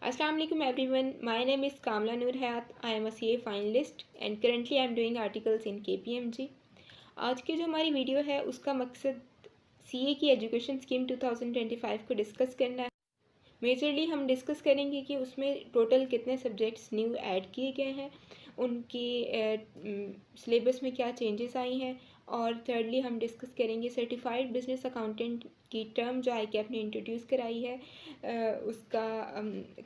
Assalamu alaikum everyone. My name is Kamla Noor Hayat. I am a CA finalist and currently I am doing articles in KPMG. आज की जो हमारी video है उसका मकसद CA की एजुकेशन स्कीम 2025 को डिस्कस करना है। मेजरली हम डिस्कस करेंगे कि उसमें टोटल कितने सब्जेक्ट्स न्यू ऐड किए गए हैं, उनकी सिलेबस में क्या चेंजेस आई हैं, और थर्डली हम डिस्कस करेंगे सर्टिफाइड बिजनेस अकाउंटेंट की टर्म जो ICAP ने इंट्रोड्यूस कराई है, उसका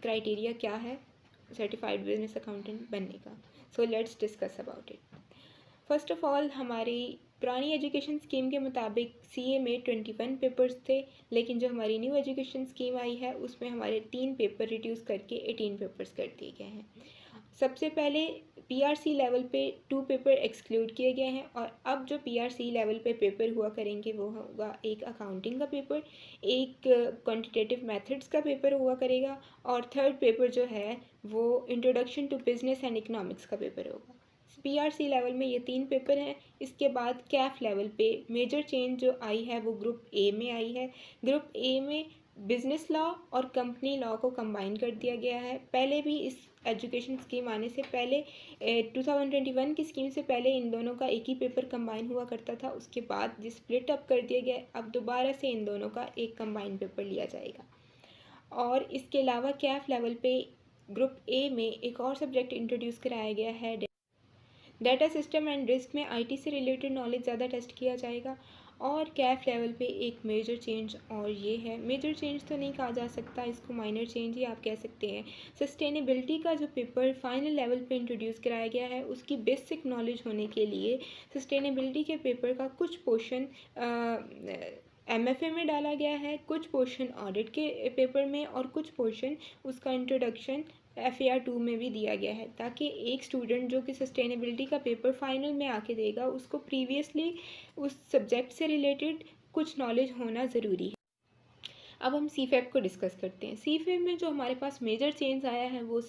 क्राइटेरिया क्या है सर्टिफाइड बिजनेस अकाउंटेंट बनने का। So let's discuss about it. First of all, हमारी पुरानी एजुकेशन स्कीम के मुताबिक CA में 21 पेपर्स थे, लेकिन जो हमारी न्यू एजुकेशन स्कीम आई है उसमें हमारे 3 पेपर रिड्यूस करके 18 पेपर्स कर दिए गए हैं। सबसे पहले PRC लेवल पे 2 पेपर एक्सक्लूड किए गए हैं, और अब जो PRC लेवल पे पेपर हुआ करेंगे वो होगा एक अकाउंटिंग का पेपर, एक क्वांटिटेटिव मेथड्स का पेपर हुआ करेगा, और थर्ड पेपर जो है वो introduction to business and economics का पेपर होगा। PRC लेवल में ये 3 पेपर हैं। इसके बाद CAF लेवल पे मेजर चेंज जो आई है वो ग्रुप A में आई है। ग्रुप A में बिजनेस लॉ और कंपनी लॉ को कंबाइन कर दिया गया है। पहले भी इस एजुकेशन स्कीम आने से पहले 2021 की स्कीम से पहले इन दोनों का एक ही पेपर कंबाइन हुआ करता था। उसके बाद जो स्प्लिट अप कर दिया गया, अब दोबारा से इन दोनों का एक कंबाइन पेपर लिया जाएगा। और इसके अलावा CAF लेवल पे ग्रुप A में एक और सब्जेक्ट इंट्रोड्यूस कराया गया है, डाटा सिस्टम एंड रिस्क में IT से रिलेटेड नॉलेज ज़्यादा टेस्ट किया जाएगा। और CAF लेवल पे एक मेजर चेंज और ये है, मेजर चेंज तो नहीं कहा जा सकता, इसको माइनर चेंज ही आप कह सकते हैं। सस्टेनेबिलिटी का जो पेपर फाइनल लेवल पे इंट्रोड्यूस कराया गया है, उसकी बेसिक नॉलेज होने के लिए सस्टेनेबिलिटी के पेपर का कुछ पोर्शन MFA में डाला गया है, कुछ पोर्शन ऑडिट के पेपर में, और कुछ पोर्शन उसका इंट्रोडक्शन FAR 2 में भी दिया गया है, ताकि एक स्टूडेंट जो कि सस्टेनेबिलिटी का पेपर फाइनल में आके देगा उसको प्रीवियसली उस सब्जेक्ट से रिलेटेड कुछ नॉलेज होना ज़रूरी है। अब हम CFAP को डिस्कस करते हैं। CFAP में जो हमारे पास मेजर चेंज आया है वो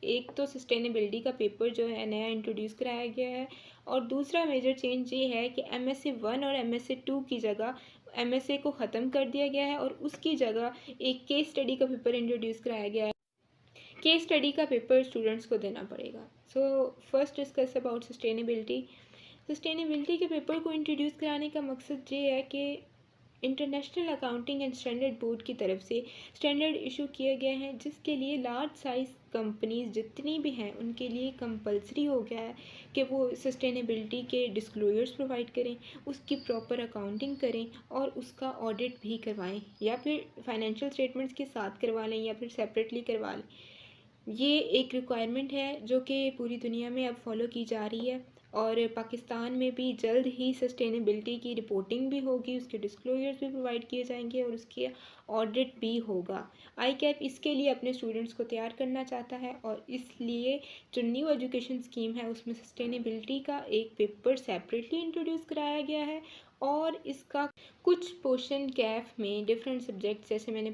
एक तो सस्टेनेबिलिटी का पेपर जो है नया इंट्रोड्यूस कराया गया है, और दूसरा मेजर चेंज ये है कि MSA 1 और MSA 2 की जगह MSA को ख़त्म कर दिया गया है, और उसकी जगह एक केस स्टडी का पेपर इंट्रोड्यूस कराया गया है। केस स्टडी का पेपर स्टूडेंट्स को देना पड़ेगा। So first discuss about sustainability. Sustainability के पेपर को इंट्रोड्यूस कराने का मकसद ये है कि international accounting and standard board की तरफ से स्टैंडर्ड इशू किए गए हैं, जिसके लिए लार्ज साइज़ कंपनीज जितनी भी हैं उनके लिए कंपलसरी हो गया है कि वो सस्टेनेबिलिटी के डिस्क्लोजर्स प्रोवाइड करें, उसकी प्रॉपर अकाउंटिंग करें, और उसका ऑडिट भी करवाएं, या फिर फाइनेंशियल स्टेटमेंट्स के साथ करवा लें या फिर सेपरेटली करवा लें। ये एक रिक्वायरमेंट है जो कि पूरी दुनिया में अब फॉलो की जा रही है, और पाकिस्तान में भी जल्द ही सस्टेनेबिलिटी की रिपोर्टिंग भी होगी, उसके डिस्क्लोजर्स भी प्रोवाइड किए जाएंगे, और उसके ऑडिट भी होगा। ICAP इसके लिए अपने स्टूडेंट्स को तैयार करना चाहता है, और इसलिए जो न्यू एजुकेशन स्कीम है उसमें सस्टेनेबिलिटी का एक पेपर सेपरेटली इंट्रोड्यूस कराया गया है, और इसका कुछ पोर्शन CAF में डिफरेंट सब्जेक्ट्स जैसे मैंने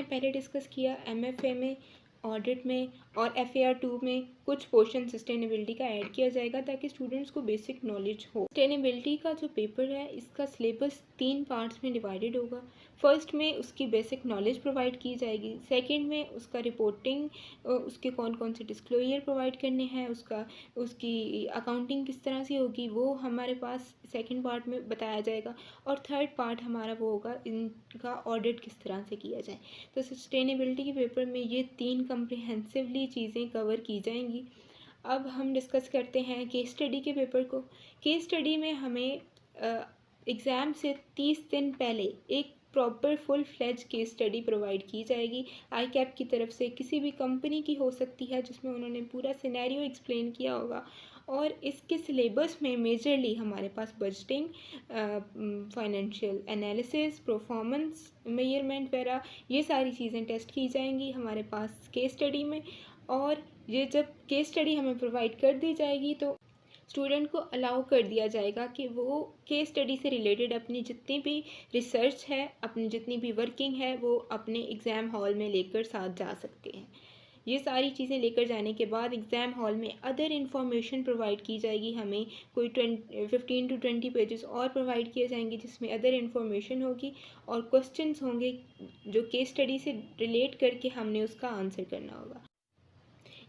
पहले डिस्कस किया MFA में, ऑडिट में और FAR 2 में कुछ पोर्शन सस्टेनेबिलिटी का ऐड किया जाएगा, ताकि स्टूडेंट्स को बेसिक नॉलेज हो। सस्टेनेबिलिटी का जो पेपर है इसका सिलेबस 3 पार्ट्स में डिवाइडेड होगा। फर्स्ट में उसकी बेसिक नॉलेज प्रोवाइड की जाएगी, सेकंड में उसका रिपोर्टिंग, उसके कौन कौन से डिस्क्लोजर प्रोवाइड करने हैं, उसकी अकाउंटिंग किस तरह से होगी वो हमारे पास सेकंड पार्ट में बताया जाएगा, और थर्ड पार्ट हमारा वो होगा इनका ऑडिट किस तरह से किया जाए। तो सस्टेनेबिलिटी के पेपर में ये 3 कम्प्रिहेंसिवली चीज़ें कवर की जाएंगी। अब हम डिस्कस करते हैं केस स्टडी के पेपर को। केस स्टडी में हमें एग्ज़ाम से 30 दिन पहले एक proper full fledged case study provide की जाएगी ICAP की तरफ से। किसी भी कंपनी की हो सकती है जिसमें उन्होंने पूरा सिनेरियो एक्सप्लेन किया होगा, और इसके सिलेबस में मेजरली हमारे पास budgeting, financial analysis, performance measurement वगैरह ये सारी चीज़ें टेस्ट की जाएंगी हमारे पास केस स्टडी में। और ये जब केस स्टडी हमें प्रोवाइड कर दी जाएगी तो स्टूडेंट को अलाउ कर दिया जाएगा कि वो केस स्टडी से रिलेटेड अपनी जितनी भी रिसर्च है, अपनी जितनी भी वर्किंग है, वो अपने एग्ज़ाम हॉल में लेकर साथ जा सकते हैं। ये सारी चीज़ें लेकर जाने के बाद एग्ज़ाम हॉल में अदर इन्फॉर्मेशन प्रोवाइड की जाएगी, हमें कोई 15 to 20 पेजेस और प्रोवाइड किए जाएंगे जिसमें अदर इन्फॉर्मेशन होगी और क्वेश्चंस होंगे जो केस स्टडी से रिलेट करके हमने उसका आंसर करना होगा।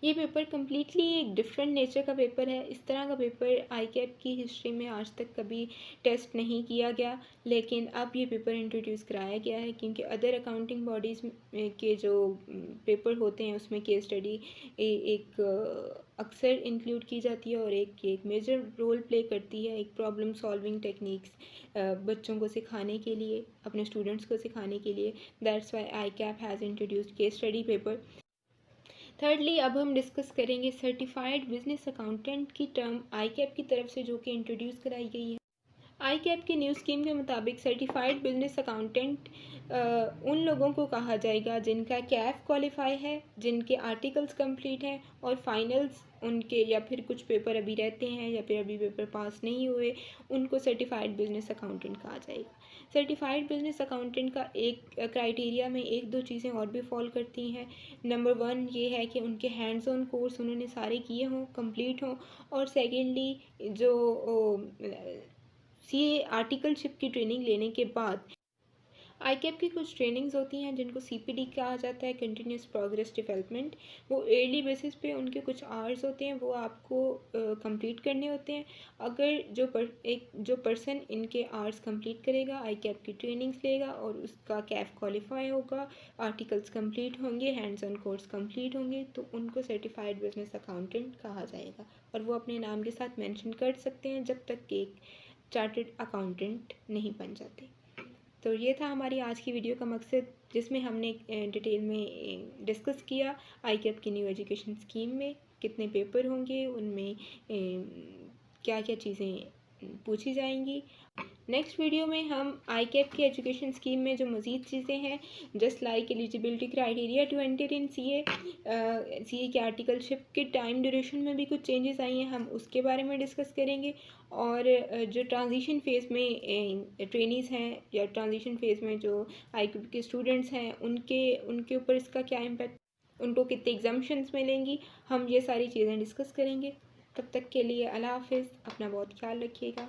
ये पेपर कम्प्लीटली एक डिफरेंट नेचर का पेपर है। इस तरह का पेपर आई कैप की हिस्ट्री में आज तक कभी टेस्ट नहीं किया गया, लेकिन अब ये पेपर इंट्रोड्यूस कराया गया है क्योंकि अदर अकाउंटिंग बॉडीज़ के जो पेपर होते हैं उसमें केस स्टडी एक अक्सर इंक्लूड की जाती है और एक मेजर रोल प्ले करती है एक प्रॉब्लम सॉल्विंग टेक्निक्स बच्चों को सिखाने के लिए, अपने स्टूडेंट्स को सिखाने के लिए। That's why I cap has introduced case study paper. Thirdly, अब हम डिस्कस करेंगे सर्टिफाइड बिजनेस अकाउंटेंट की टर्म आई कैप की तरफ से जो कि इंट्रोड्यूस कराई गई है। आई कैप की न्यू स्कीम के मुताबिक सर्टिफाइड बिजनेस अकाउंटेंट उन लोगों को कहा जाएगा जिनका कैफ क्वालिफाई है, जिनके आर्टिकल्स कंप्लीट हैं और फाइनल्स उनके या फिर कुछ पेपर अभी रहते हैं या फिर अभी पेपर पास नहीं हुए, उनको सर्टिफाइड बिजनेस अकाउंटेंट कहा जाएगा। सर्टिफाइड बिजनेस अकाउंटेंट का एक क्राइटेरिया में एक दो चीज़ें और भी फॉल करती हैं। नंबर 1 ये है कि उनके हैंड्स ऑन कोर्स उन्होंने सारे किए हों, कंप्लीट हों, और सेकेंडली जो सीए आर्टिकलशिप की ट्रेनिंग लेने के बाद आई कैप की कुछ ट्रेनिंग्स होती हैं जिनको सीपीडी कहा जाता है, कंटिन्यूस प्रोग्रेस डेवलपमेंट। वो ईयरली बेसिस पे उनके कुछ आवर्स होते हैं, वो आपको कंप्लीट करने होते हैं। अगर जो पर्सन इनके आवर्स कंप्लीट करेगा, आई कैप की ट्रेनिंग्स लेगा और उसका कैफ क्वालिफाई होगा, आर्टिकल्स कंप्लीट होंगे, हैंड्स ऑन कोर्स कंप्लीट होंगे, तो उनको सर्टिफाइड बिजनेस अकाउंटेंट कहा जाएगा और वो अपने नाम के साथ मेंशन कर सकते हैं जब तक कि एक चार्टर्ड अकाउंटेंट नहीं बन जाते। तो ये था हमारी आज की वीडियो का मकसद, जिसमें हमने डिटेल में डिस्कस किया आई कैप की न्यू एजुकेशन स्कीम में कितने पेपर होंगे, उनमें क्या क्या चीज़ें पूछी जाएंगी। नेक्स्ट वीडियो में हम आई कैप की एजुकेशन स्कीम में जो मज़ीद चीज़ें हैं, just like eligibility criteria to enter in CA के आर्टिकलशिप के टाइम ड्यूरेशन में भी कुछ चेंजेस आई हैं, हम उसके बारे में डिस्कस करेंगे। और जो ट्रांजिशन फ़ेज़ में ट्रेनीज़ हैं या ट्रांजिशन फ़ेज़ में जो आई कैप के स्टूडेंट्स हैं उनके ऊपर इसका क्या इम्पैक्ट, उनको कितने एग्जाम्शंस मिलेंगी, हम ये सारी चीज़ें डिस्कस करेंगे। तब तक के लिए अल्लाह हाफ़िज़, अपना बहुत ख्याल रखिएगा।